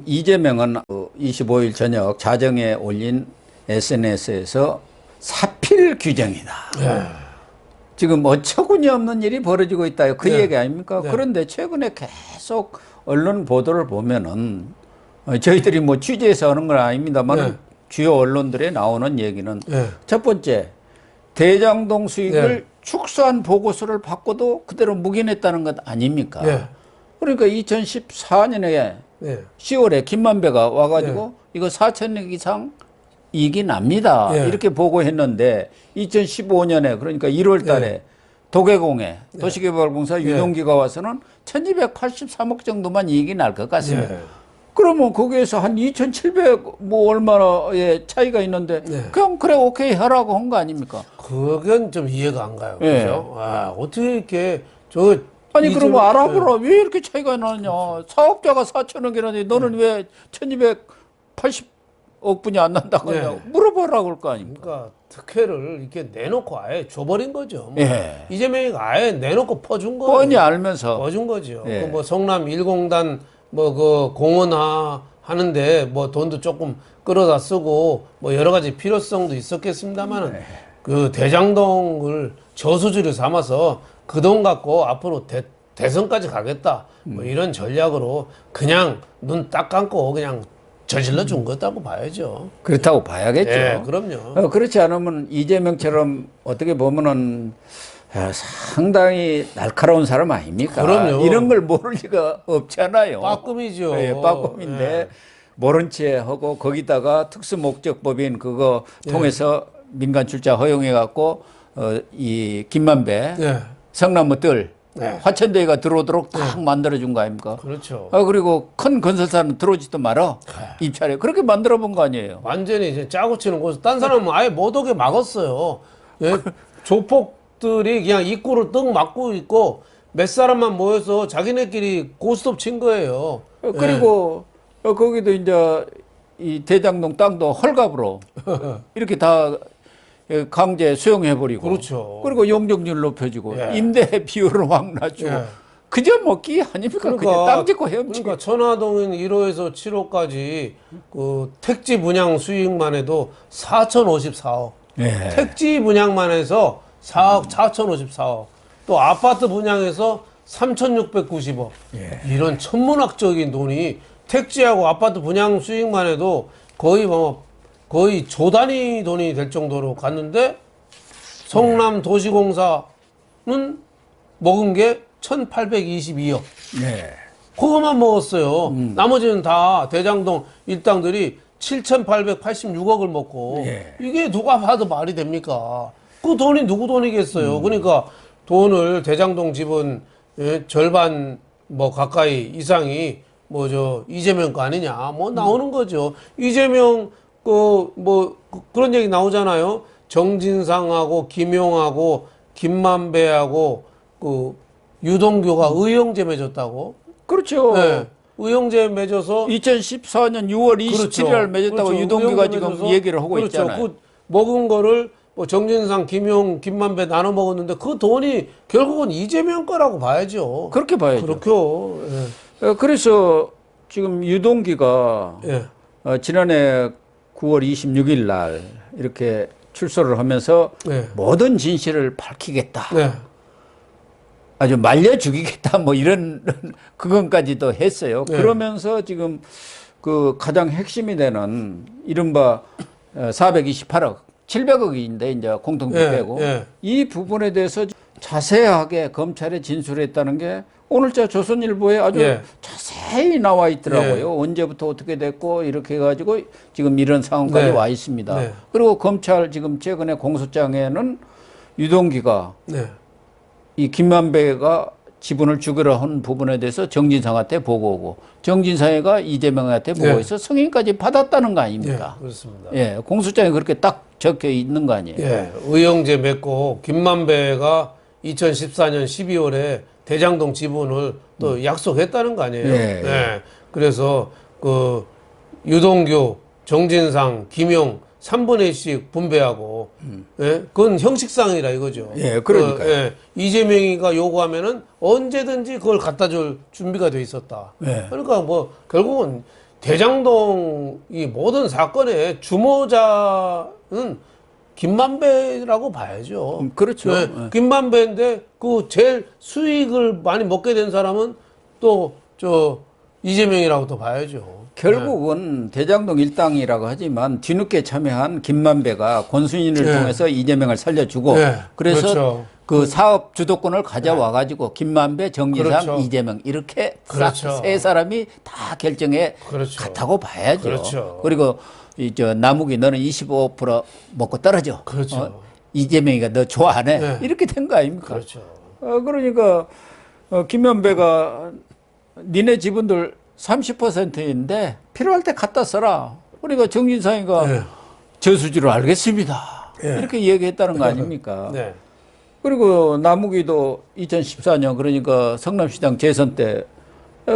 이재명은 25일 저녁 자정에 올린 SNS에서 사필 규정이다. 네. 지금 어처구니 없는 일이 벌어지고 있다. 그 네. 얘기 아닙니까? 네. 그런데 최근에 계속 언론 보도를 보면은 저희들이 뭐 취재해서 하는 건 아닙니다만 네. 주요 언론들에 나오는 얘기는 네. 첫 번째 대장동 수익을 네. 축소한 보고서를 받고도 그대로 묵인했다는 것 아닙니까? 네. 그러니까 2014년에 네. 10월에 김만배가 와가지고 네. 이거 4천억 이상 이익이 납니다. 네. 이렇게 보고했는데 2015년에 그러니까 1월 달에 네. 도계공에 도시개발공사 네. 유동기가 와서는 1283억 정도만 이익이 날 것 같습니다. 네. 그러면 거기에서 한 2,700 뭐 얼마의 차이가 있는데 네. 그냥 그래 오케이 하라고 한 거 아닙니까? 그건 좀 이해가 안 가요. 네. 그죠? 아, 어떻게 이렇게 저 아니 그러면 알아보라. 네. 왜 이렇게 차이가 나느냐. 사업자가 4천억이라는데 너는 왜 1280억 분이 안 난다고 하냐. 네. 물어보라고 그럴 거 아닙니까? 그러니까 특혜를 이렇게 내놓고 아예 줘버린 거죠. 뭐 예. 이재명이 아예 내놓고 퍼준 거예요. 뻔히 알면서. 퍼준 거죠. 예. 그 뭐 성남 1공단 뭐 그 공원화 하는데 뭐 돈도 조금 끌어다 쓰고 뭐 여러 가지 필요성도 있었겠습니다만은 네. 그 대장동을 저수지를 삼아서 그 돈 갖고 앞으로 대선까지 가겠다 뭐 이런 전략으로 그냥 눈 딱 감고 그냥 저질러 준 거다고 봐야죠. 그렇다고 봐야겠죠. 네, 그럼요. 그렇지 않으면 이재명처럼 어떻게 보면은 상당히 날카로운 사람 아닙니까? 그럼요. 이런 걸 모를 리가 없잖아요. 빠꿈이죠. 예, 빠꿈인데 네. 모른 채 하고 거기다가 특수목적법인 그거 통해서 민간 출자 허용해 갖고 이 김만배 네. 성나무 뜰 네. 화천대유가 들어오도록 딱 만들어준 거 아닙니까? 그렇죠. 그리고 큰 건설사는 들어오지도 말아 입찰에 그렇게 만들어 본 거 아니에요? 완전히 이제 짜고 치는 곳. 딴 사람은 아예 못 오게 막았어요. 예? 조폭들이 그냥 입구를 뜩 막고 있고 몇 사람만 모여서 자기네끼리 고스톱 친 거예요. 그리고 거기도 이제 이 대장동 땅도 헐값으로 이렇게 다 강제 수용해버리고. 그렇죠. 그리고 용적률 높여주고 예. 임대 비율을 확 낮추고. 예. 그저 먹기 아닙니까? 그냥 땅 짓고 헤엄치기. 그러니까 천화동인 1호에서 7호까지 그 택지 분양 수익만 해도 4,054억. 예. 택지 분양만 해서 4억 4,054억. 또 아파트 분양해서 3,690억. 예. 이런 천문학적인 돈이 택지하고 아파트 분양 수익만 해도 거의 조 단위 돈이 될 정도로 갔는데 성남 도시공사는 먹은 게 1,822억. 네. 그거만 먹었어요. 나머지는 다 대장동 일당들이 7,886억을 먹고 예. 이게 누가 봐도 말이 됩니까? 그 돈이 누구 돈이겠어요? 그러니까 돈을 대장동 집은 절반 뭐 가까이 이상이 뭐 저 이재명 거 아니냐 뭐 나오는 거죠. 이재명 그런 얘기 나오잖아요. 정진상하고 김용하고 김만배하고 그 유동규가 의형제 맺었다고. 그렇죠. 네. 의형제 맺어서 2014년 6월 27일 날 맺었다고 그렇죠. 유동규가 의형제 지금 맺어서 얘기를 하고 그렇죠. 있잖아요. 그 먹은 거를 뭐 정진상, 김용, 김만배 나눠 먹었는데 그 돈이 결국은 이재명 거라고 봐야죠. 그렇게 봐야죠. 그렇죠. 예. 그래서 지금 유동규가 예. 지난해 9월 26일 날 이렇게 출소를 하면서 네. 모든 진실을 밝히겠다. 네. 아주 말려 죽이겠다. 뭐 이런 그건까지도 했어요. 네. 그러면서 지금 그 가장 핵심이 되는 이른바 428억, 700억인데 이제 공통비 네. 빼고 네. 이 부분에 대해서 자세하게 검찰에 진술했다는 게 오늘자 조선일보에 아주 예. 자세히 나와 있더라고요. 언제부터 어떻게 됐고 이렇게 해가지고 지금 이런 상황까지 네. 와 있습니다. 네. 그리고 검찰 지금 최근에 공소장에는 유동규가 네. 이 김만배가 지분을 주기로 한 부분에 대해서 정진상한테 보고오고 정진상이가 이재명한테 보고해서 승인까지 받았다는 거 아닙니까? 예. 그렇습니다. 예, 공소장에 그렇게 딱 적혀 있는 거 아니에요? 예. 의형제 맺고 김만배가 2014년 12월에 대장동 지분을 또 약속했다는 거 아니에요? 예. 예. 그래서 그 유동규, 정진상, 김용 3분의 1씩 분배하고 예? 그건 형식상이라 이거죠. 예, 그러니까요. 예. 이재명이가 요구하면은 언제든지 그걸 갖다 줄 준비가 돼 있었다. 예. 그러니까 뭐 결국은 대장동 이 모든 사건의 주모자는 김만배라고 봐야죠. 그렇죠. 네, 김만배인데 그 제일 수익을 많이 먹게 된 사람은 또 저 이재명이라고 또 봐야죠. 결국은 대장동 일당이라고 하지만 뒤늦게 참여한 김만배가 권순인을 네. 통해서 이재명을 살려주고 네, 그래서 그렇죠. 그 사업 주도권을 가져와 가지고 김만배, 정진상, 그렇죠. 이재명 이렇게 그렇죠. 싹 세 사람이 다 결정에 그렇죠. 갔다고 봐야죠. 그렇죠. 그리고 저 남욱이 너는 25% 먹고 떨어져. 그렇죠. 이재명이가 너 좋아하네. 네. 이렇게 된 거 아닙니까? 그렇죠. 그러니까 김만배가 니네 지분들 30%인데 필요할 때 갖다 써라. 그러니까 정진상이가 네. 저수지로 알겠습니다. 네. 이렇게 얘기했다는 거 아닙니까? 네. 그리고 남욱이도 2014년 그러니까 성남시장 재선 때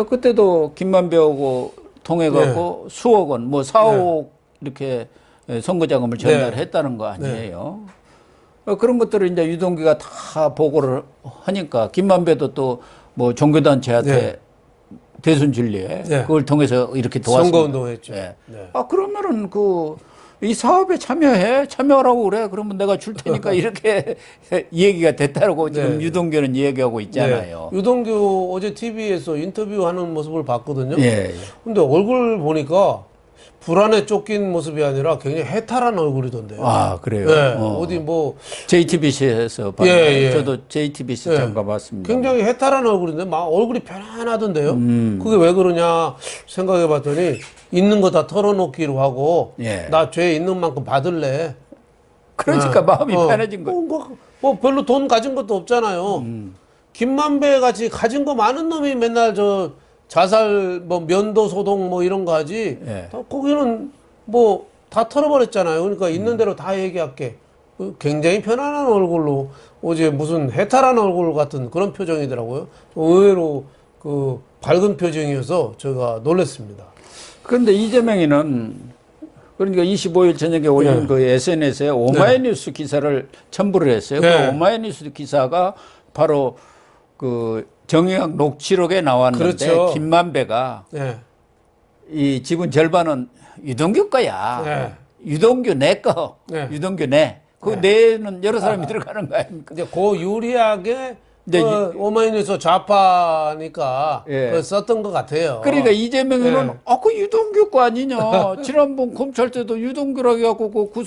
그때도 김만배하고 통해갖고 수억 원, 뭐 4억 이렇게 선거자금을 전달했다는 거 아니에요. 그런 것들을 이제 유동규가 다 보고를 하니까 김만배도 또 뭐 종교단체한테 대선 진리에 그걸 통해서 이렇게 도왔습니다. 선거운동했죠. 네. 네. 그러면은 이 사업에 참여하라고 그래. 그러면 내가 줄 테니까 이렇게 얘기가 됐다고 지금 유동규는 얘기하고 있잖아요. 네. 유동규 어제 TV에서 인터뷰하는 모습을 봤거든요. 예. 근데 얼굴 보니까 불안에 쫓긴 모습이 아니라 굉장히 해탈한 얼굴이던데요. 아, 그래요? 네. 어디 뭐 JTBC에서 봤는데 예. 저도 JTBC 네. 잠깐 봤습니다. 굉장히 해탈한 얼굴인데 막 얼굴이 편안하던데요. 그게 왜 그러냐 생각해 봤더니 있는 거 다 털어놓기로 하고 나 죄 있는 만큼 받을래. 그러니까 마음이 편해진 거예요. 뭐 별로 돈 가진 것도 없잖아요. 김만배 같이 가진 거 많은 놈이 맨날 저 자살 뭐 면도 소동 뭐 이런 거 하지. 거기는 뭐 다 털어버렸잖아요. 그러니까 있는 대로 다 얘기할게. 굉장히 편안한 얼굴로 어제 무슨 해탈한 얼굴 같은 그런 표정이더라고요. 의외로 그 밝은 표정이어서 제가 놀랐습니다. 그런데 이재명이는 그러니까 25일 저녁에 올린 그 SNS에 오마이뉴스 기사를 첨부를 했어요. 그 오마이뉴스 기사가 바로 그 정의학 녹취록에 나왔는데 그렇죠. 김만배가 이 지분 절반은 유동규 거야. 유동규 내 거. 유동규 내. 그 내는 여러 사람이 들어가는 거 아닙니까? 이제 고 유리하게 오마이뉴스 좌파니까 썼던 것 같아요. 그러니까 이재명은 그 유동규 거 아니냐. 지난번 검찰 때도 유동규라고 해갖고 그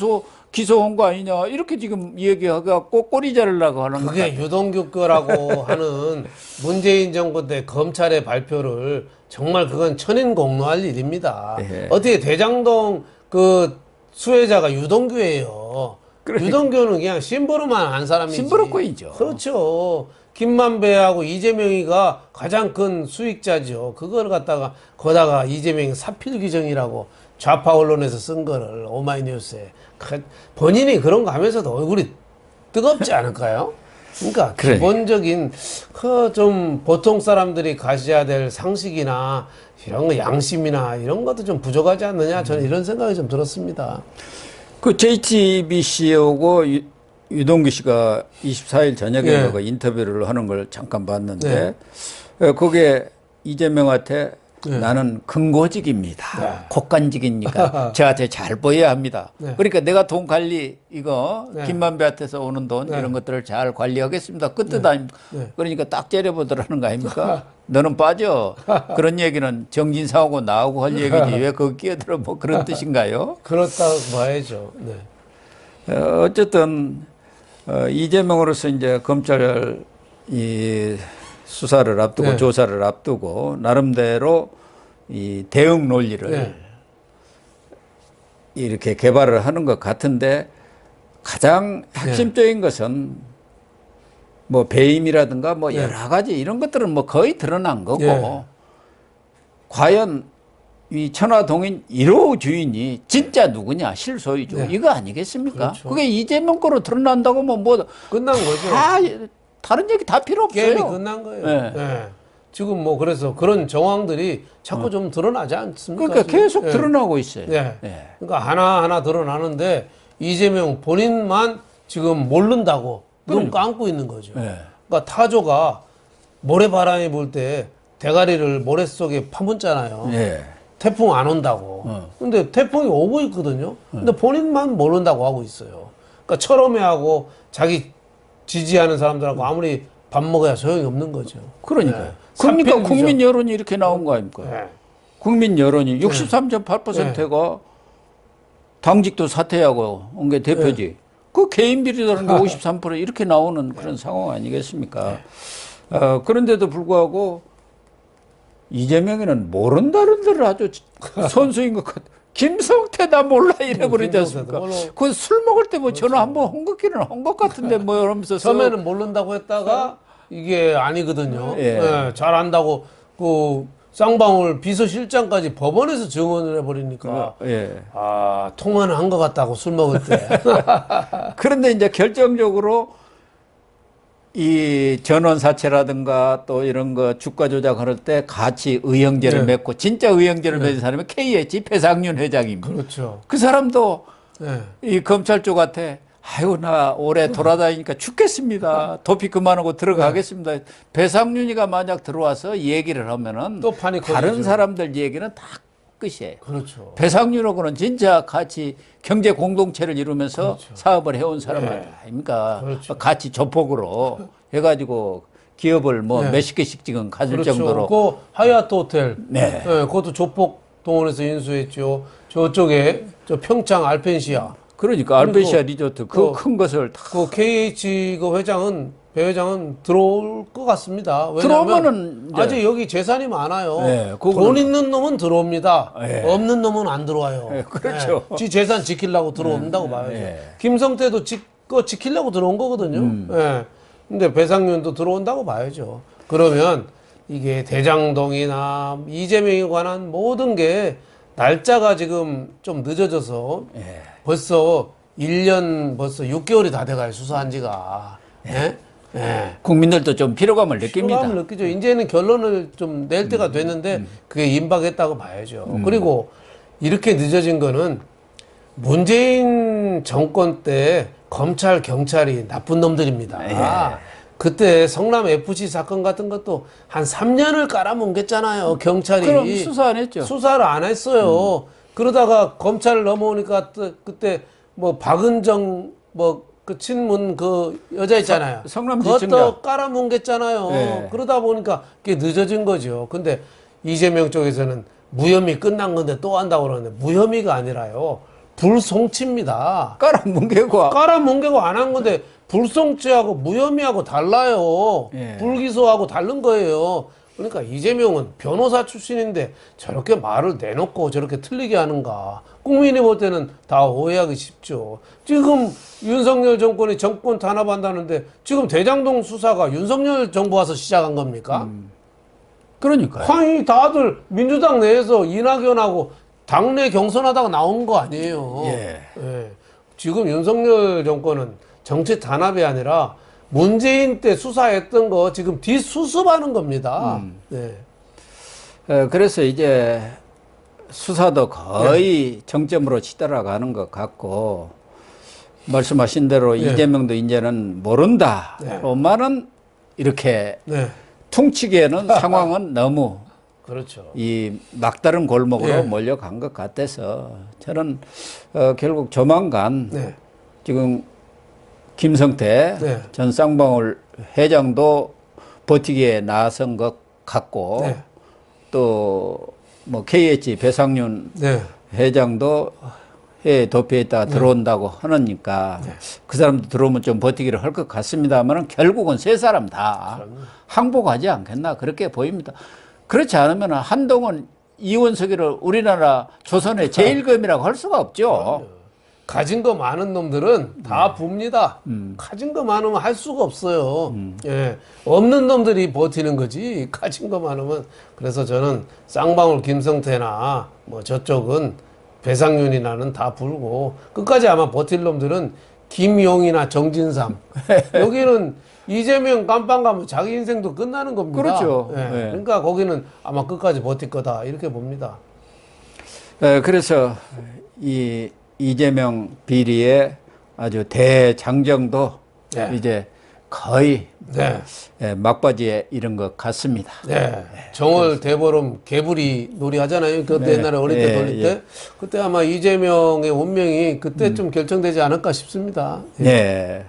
기소한 거 아니냐. 이렇게 지금 얘기해갖고 꼬리 자르려고 하는 거야. 그게 유동규 거라고 하는 문재인 정부 때 검찰의 발표를 정말 그건 천인공노할 일입니다. 어떻게 대장동 그 수혜자가 유동규예요. 그러니까. 유동규는 그냥 심부름만 한 사람이지. 심부름꾼이죠. 그렇죠. 김만배하고 이재명이가 가장 큰 수익자죠. 그걸 갖다가 거다가 이재명이 사필규정이라고 좌파 언론에서 쓴 거를 오마이뉴스에 본인이 그런 거 하면서도 얼굴이 뜨겁지 않을까요? 그러니까 기본적인 그 좀 보통 사람들이 가져야 될 상식이나 이런 거 양심이나 이런 것도 좀 부족하지 않느냐 저는 이런 생각이 좀 들었습니다. 그 JTBC하고 유동규 씨가 24일 저녁에 그 인터뷰를 하는 걸 잠깐 봤는데 거기에 이재명한테 나는 근고직입니다. 곡간직이니까 저한테 잘 보여야 합니다. 그러니까 내가 돈 관리 이거 김만배한테서 오는 돈 이런 것들을 잘 관리하겠습니다. 그 뜻 아닙니까? 그러니까 딱 째려보더라는 거 아닙니까? 너는 빠져. 그런 얘기는 정진상하고 나하고 할 얘기지 왜 거기 끼어들어 뭐 그런 뜻인가요? 그렇다고 봐야죠. 어쨌든 이재명으로서 이제 검찰 이 수사를 앞두고 조사를 앞두고 나름대로 이 대응 논리를 이렇게 개발을 하는 것 같은데 가장 핵심적인 것은 뭐 배임이라든가 뭐 여러 가지 이런 것들은 뭐 거의 드러난 거고 과연 이 천화동인 1호 주인이 진짜 누구냐 실소유주 이거 아니겠습니까? 그렇죠. 그게 이재명 거로 드러난다고 뭐 끝난 거죠. 다른 얘기 다 필요 없어요. 게임이 끝난 거예요. 지금 뭐 그래서 그런 정황들이 자꾸 좀 드러나지 않습니까? 그러니까 계속 드러나고 있어요. 그러니까 하나하나 드러나는데 이재명 본인만 지금 모른다고 눈 감고 있는 거죠. 그러니까 타조가 모래바람이 불 때 대가리를 모래 속에 파묻잖아요. 태풍 안 온다고. 근데 태풍이 오고 있거든요. 근데 본인만 모른다고 하고 있어요. 그러니까 철험해하고 자기 지지하는 사람들하고 아무리 밥 먹어야 소용이 없는 거죠. 그러니까요. 네. 그러니까 사필이죠. 국민 여론이 이렇게 나온 거 아닙니까? 네. 국민 여론이 63.8%가 당직도 사퇴하고 온 게 대표지. 그 개인 비리라는 게 53% 이렇게 나오는 그런 상황 아니겠습니까? 그런데도 불구하고 이재명이는 모른다는 대로 아주 선수인 것 같아. 김성태 나 몰라 이래버리지 않습니까? 그 술 먹을 때 뭐 전화 한번 홍긋기는 한 것 같은데 뭐 이러면서 처음에는 모른다고 했다가 이게 아니거든요. 예. 예, 잘 안다고 그 쌍방울 비서실장까지 법원에서 증언을 해버리니까 예. 아 통화는 한 것 같다고 술 먹을 때. 그런데 이제 결정적으로 이 전원 사채라든가 또 이런 거 주가 조작할 때 같이 의형제를 네. 맺고 진짜 의형제를 맺은 사람이 KH 배상윤 회장입니다. 그렇죠. 그 사람도 예. 이 검찰 쪽한테 아유 나 올해 돌아다니니까 죽겠습니다. 도피 그만하고 들어가겠습니다. 배상윤이가 만약 들어와서 얘기를 하면은 또 판이 다른 커지죠. 사람들 얘기는 다 끝이에요. 그렇죠. 배상윤하고는 진짜 같이 경제 공동체를 이루면서 사업을 해온 사람 아닙니까? 그렇죠. 같이 조폭으로 해가지고 기업을 뭐 몇십 개씩 지금 가질 그렇죠. 정도로. 그 하얏트 호텔. 네. 예, 그것도 조폭 동원해서 인수했죠. 저쪽에 저 평창 알펜시아. 그러니까 알베시아 리조트 그 큰 것을 다 그 KH 그 회장은 배 회장은 들어올 것 같습니다. 왜냐하면 들어오면은 이제 아직 여기 재산이 많아요. 네, 돈 있는 놈은 들어옵니다. 네. 없는 놈은 안 들어와요. 네, 그렇죠. 지 재산 지키려고 들어온다고 봐야죠. 네. 김성태도 그거 지키려고 들어온 거거든요. 예. 근데 배상윤도 들어온다고 봐야죠. 그러면 이게 대장동이나 이재명에 관한 모든 게 날짜가 지금 좀 늦어져서 벌써 1년 벌써 6개월이 다 돼가요. 수사한 지가. 예? 예. 국민들도 좀 피로감을 느낍니다. 피로감을 느끼죠. 이제는 결론을 좀 낼 때가 됐는데 그게 임박했다고 봐야죠. 그리고 이렇게 늦어진 거는 문재인 정권 때 검찰, 경찰이 나쁜 놈들입니다. 그때 성남 FC 사건 같은 것도 한 3년을 깔아뭉갰잖아요. 경찰이. 그럼 수사 안 했죠. 수사를 안 했어요. 그러다가 검찰 넘어오니까 그때 뭐 박은정 뭐 그 친문 그 여자 있잖아요. 성남 그것도 지청장. 깔아뭉갰잖아요. 네. 그러다 보니까 그게 늦어진 거죠. 근데 이재명 쪽에서는 무혐의 끝난 건데 또 한다고 그러는데 무혐의가 아니라요. 불송치입니다. 깔아뭉개고 깔아뭉개고 안 한 건데 불송치하고 무혐의하고 달라요. 예. 불기소하고 다른 거예요. 그러니까 이재명은 변호사 출신인데 저렇게 말을 내놓고 저렇게 틀리게 하는가. 국민이 볼 때는 다 오해하기 쉽죠. 지금 윤석열 정권이 정권 탄압한다는데 지금 대장동 수사가 윤석열 정부 와서 시작한 겁니까? 그러니까요. 아니 다들 민주당 내에서 이낙연하고 당내 경선하다가 나온 거 아니에요. 예. 예. 지금 윤석열 정권은 정치 탄압이 아니라 문재인 때 수사했던 거 지금 뒷수습하는 겁니다. 네. 그래서 이제 수사도 거의 정점으로 치달아가는 것 같고 말씀하신 대로 이재명도 이제는 모른다로만은 이렇게 네. 퉁치기에는 상황은 너무 그렇죠. 이 막다른 골목으로 몰려간 것 같아서 저는 결국 조만간 네. 지금 김성태 전 쌍방울 회장도 버티기에 나선 것 같고 또 뭐 KH 배상윤 회장도 해외 도피했다가 들어온다고 하니까 그 사람도 들어오면 좀 버티기를 할 것 같습니다만 결국은 세 사람 다 항복하지 않겠나 그렇게 보입니다. 그렇지 않으면 한동훈 이원석이를 우리나라 조선의 제1검이라고 할 수가 없죠. 가진 거 많은 놈들은 다 봅니다. 가진 거 많으면 할 수가 없어요. 예. 없는 놈들이 버티는 거지. 가진 거 많으면. 그래서 저는 쌍방울 김성태나 뭐 저쪽은 배상윤이나는 다 불고 끝까지 아마 버틸 놈들은 김용이나 정진삼. 여기는 이재명 깜빵 가면 자기 인생도 끝나는 겁니다. 그렇죠. 예. 그러니까 거기는 아마 끝까지 버틸 거다. 이렇게 봅니다. 그래서 이재명 비리의 아주 대장정도 이제 거의 네. 막바지에 이른 것 같습니다. 네. 정월 대보름 개부리 놀이 하잖아요. 그때 네. 옛날에 어릴 때 예, 돌릴 예. 때. 그때 아마 이재명의 운명이 그때 좀 결정되지 않을까 싶습니다. 예. 네.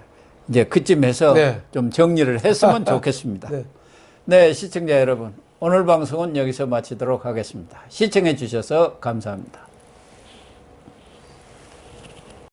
이제 그쯤에서 네. 좀 정리를 했으면 좋겠습니다. 네. 네, 시청자 여러분. 오늘 방송은 여기서 마치도록 하겠습니다. 시청해 주셔서 감사합니다.